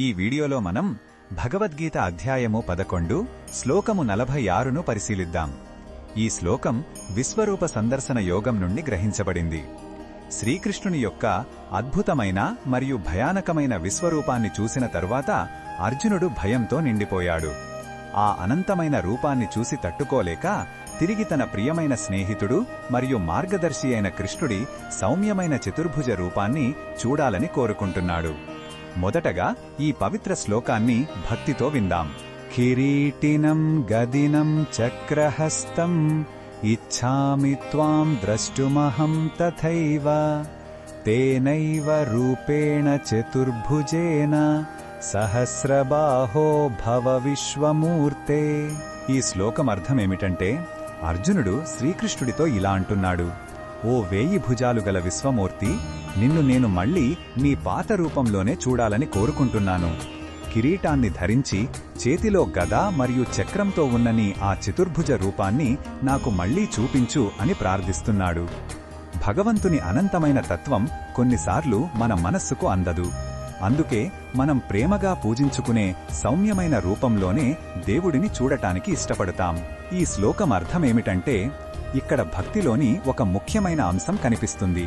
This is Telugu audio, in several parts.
ఈ వీడియోలో మనం భగవద్గీత అధ్యాయము 11 శ్లోకము 46ను పరిశీలిద్దాం. ఈ శ్లోకం విశ్వరూప సందర్శన యోగం నుండి గ్రహించబడింది. శ్రీకృష్ణుని యొక్క అద్భుతమైన మరియు భయానకమైన విశ్వరూపాన్ని చూసిన తరువాత అర్జునుడు భయంతో నిండిపోయాడు. ఆ అనంతమైన రూపాన్ని చూసి తట్టుకోలేక తిరిగి తన ప్రియమైన స్నేహితుడు మరియు మార్గదర్శి అయిన కృష్ణుడి సౌమ్యమైన చతుర్భుజ రూపాన్ని చూడాలని కోరుకుంటున్నాడు. మొదటగా ఈ పవిత్ర శ్లోకాన్ని భక్తితో విందాం. కిరీటినం గదినం చక్రహస్తం ఇచ్ఛామి త్వాం ద్రష్టుమహం తథైవ తేనైవ రూపేణ చతుర్భుజేన సహస్రబాహో భవ విశ్వమూర్తే. ఈ శ్లోకం అర్థమేమిటంటే, అర్జునుడు శ్రీకృష్ణుడితో ఇలా అంటున్నాడు: ఓ 1000 భుజాలు గల విశ్వమూర్తి, నిన్ను నేను మళ్లీ నీ పాత రూపంలోనే చూడాలని కోరుకుంటున్నాను. కిరీటాన్ని ధరించి చేతిలో గద మరియు చక్రంతో ఉన్న నీ ఆ చతుర్భుజ రూపాన్ని నాకు మళ్లీ చూపించు అని ప్రార్థిస్తున్నాడు. భగవంతుని అనంతమైన తత్వం కొన్నిసార్లు మన మనస్సుకు అందదు. అందుకే మనం ప్రేమగా పూజించుకునే సౌమ్యమైన రూపంలోనే దేవుడిని చూడటానికి ఇష్టపడతాం. ఈ శ్లోకం అర్థమేమిటంటే, ఇక్కడ భక్తిలోని ఒక ముఖ్యమైన అంశం కనిపిస్తుంది.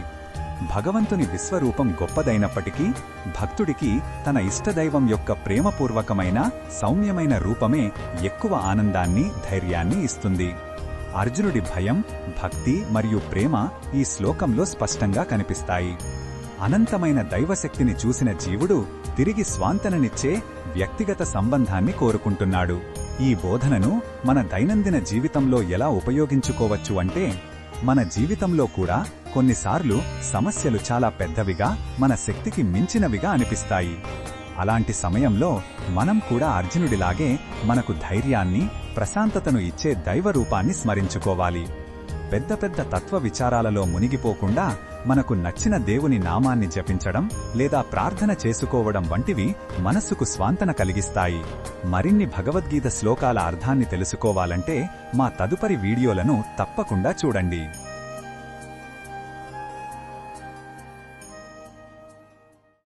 భగవంతుని విశ్వరూపం గొప్పదైనప్పటికీ భక్తుడికి తన ఇష్టదైవం యొక్క ప్రేమపూర్వకమైన సౌమ్యమైన రూపమే ఎక్కువ ఆనందాన్ని, ధైర్యాన్ని ఇస్తుంది. అర్జునుడి భయం, భక్తి మరియు ప్రేమ ఈ శ్లోకంలో స్పష్టంగా కనిపిస్తాయి. అనంతమైన దైవశక్తిని చూసిన జీవుడు తిరిగి స్వాంతననిచ్చే వ్యక్తిగత సంబంధాన్ని కోరుకుంటున్నాడు. ఈ బోధనను మన దైనందిన జీవితంలో ఎలా ఉపయోగించుకోవచ్చు అంటే, మన జీవితంలో కూడా కొన్నిసార్లు సమస్యలు చాలా పెద్దవిగా, మన శక్తికి మించినవిగా అనిపిస్తాయి. అలాంటి సమయంలో మనం కూడా అర్జునుడిలాగే మనకు ధైర్యాన్ని, ప్రశాంతతను ఇచ్చే దైవరూపాన్ని స్మరించుకోవాలి. పెద్ద పెద్ద తత్వ విచారాలలో మునిగిపోకుండా మనకు నచ్చిన దేవుని నామాన్ని జపించడం లేదా ప్రార్థన చేసుకోవడం వంటివి మనస్సుకు స్వాంతన కలిగిస్తాయి. మరిన్ని భగవద్గీత శ్లోకాల అర్థాన్ని తెలుసుకోవాలంటే మా తదుపరి వీడియోలను తప్పకుండా చూడండి.